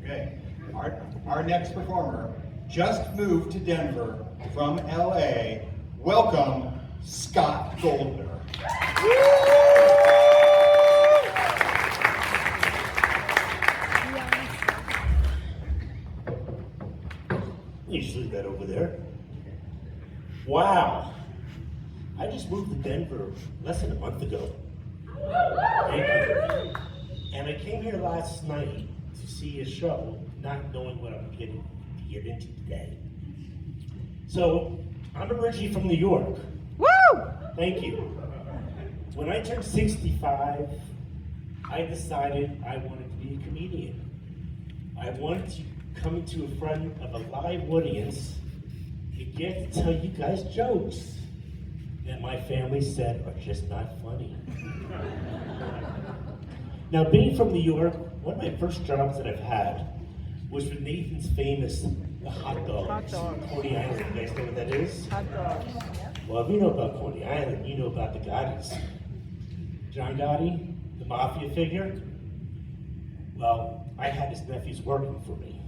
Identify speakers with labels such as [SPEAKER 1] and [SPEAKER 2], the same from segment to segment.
[SPEAKER 1] Okay. Our next performer just moved to Denver from LA. Welcome, Scott Goldner.
[SPEAKER 2] You just leave that over there. Wow. I just moved to Denver less than a month ago. And I came here last night to see a show, not knowing what I'm getting to get into today. So, I'm originally from New York.
[SPEAKER 3] Woo!
[SPEAKER 2] Thank you. When I turned 65, I decided I wanted to be a comedian. I wanted to come into a front of a live audience and get to tell you guys jokes that my family said are just not funny. Now, being from New York, one of my first jobs that I've had was with Nathan's famous hot dogs.
[SPEAKER 3] Hot dogs.
[SPEAKER 2] Coney Island, you guys know what that is?
[SPEAKER 3] Hot dogs.
[SPEAKER 2] Well, if you know about Coney Island, you know about the Gottis. John Gotti, the mafia figure. Well, I had his nephews working for me.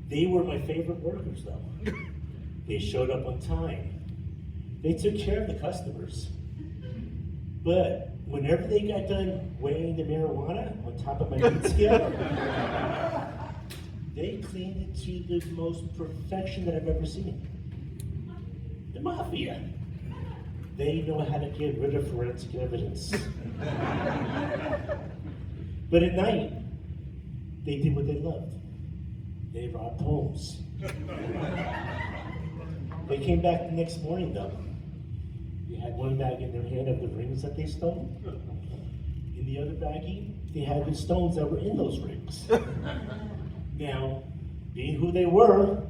[SPEAKER 2] They were my favorite workers, though. They showed up on time. They took care of the customers. But whenever they got done weighing the marijuana on top of my meat scale, they cleaned it to the most perfection that I've ever seen. The mafia. They know how to get rid of forensic evidence. But at night, they did what they loved. They robbed homes. They came back the next morning, though. They had one bag in their hand of the rings that they stole. In the other baggie, they had the stones that were in those rings. Now, being who they were,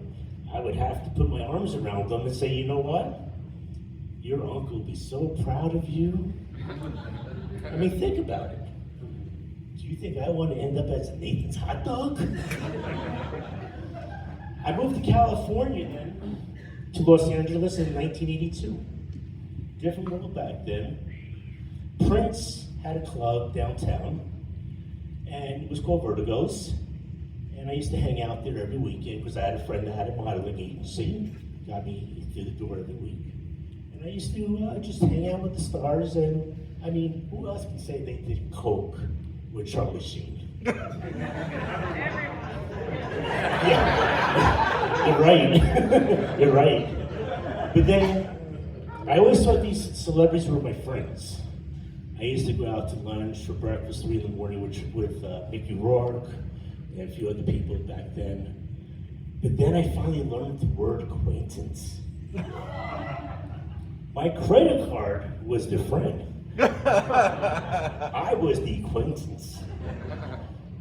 [SPEAKER 2] I would have to put my arms around them and say, you know what? Your uncle will be so proud of you. I mean, think about it. Do you think I want to end up as Nathan's hot dog? I moved to California then, to Los Angeles in 1982. Different world back then. Prince had a club downtown, and it was called Vertigo's. And I used to hang out there every weekend because I had a friend that had a modeling agency. Got me through the door every week. And I used to just hang out with the stars, and I mean, who else can say they did coke with Charlie Sheen? Yeah, you're right. You're right. But then, I always thought these celebrities were my friends. I used to go out to lunch for breakfast 3 in the morning with Mickey Rourke and a few other people back then. But then I finally learned the word acquaintance. My credit card was the friend. I was the acquaintance.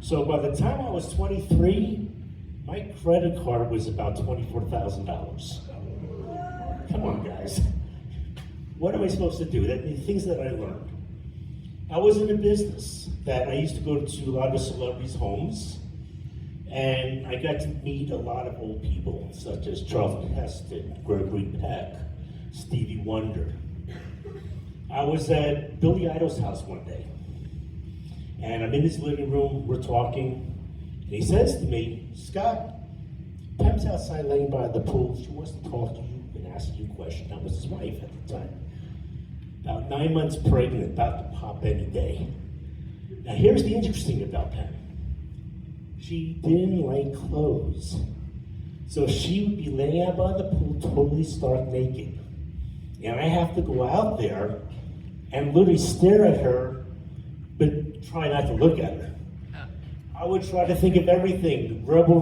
[SPEAKER 2] So by the time I was 23, my credit card was about $24,000. Come on, guys. What am I supposed to do? The things that I learned. I was in a business that I used to go to a lot of celebrities' homes, and I got to meet a lot of old people, such as Charlton Heston, Gregory Peck, Stevie Wonder. I was at Billy Idol's house one day, and I'm in his living room, we're talking, and he says to me, Scott, Pam's outside laying by the pool, she wants to talk to you and ask you a question. That was his wife at the time. About 9 months pregnant, about to pop any day. Now here's the interesting about Pam. She didn't like clothes. So she would be laying out by the pool totally stark naked. And I have to go out there and literally stare at her, but try not to look at her. I would try to think of everything, rebel,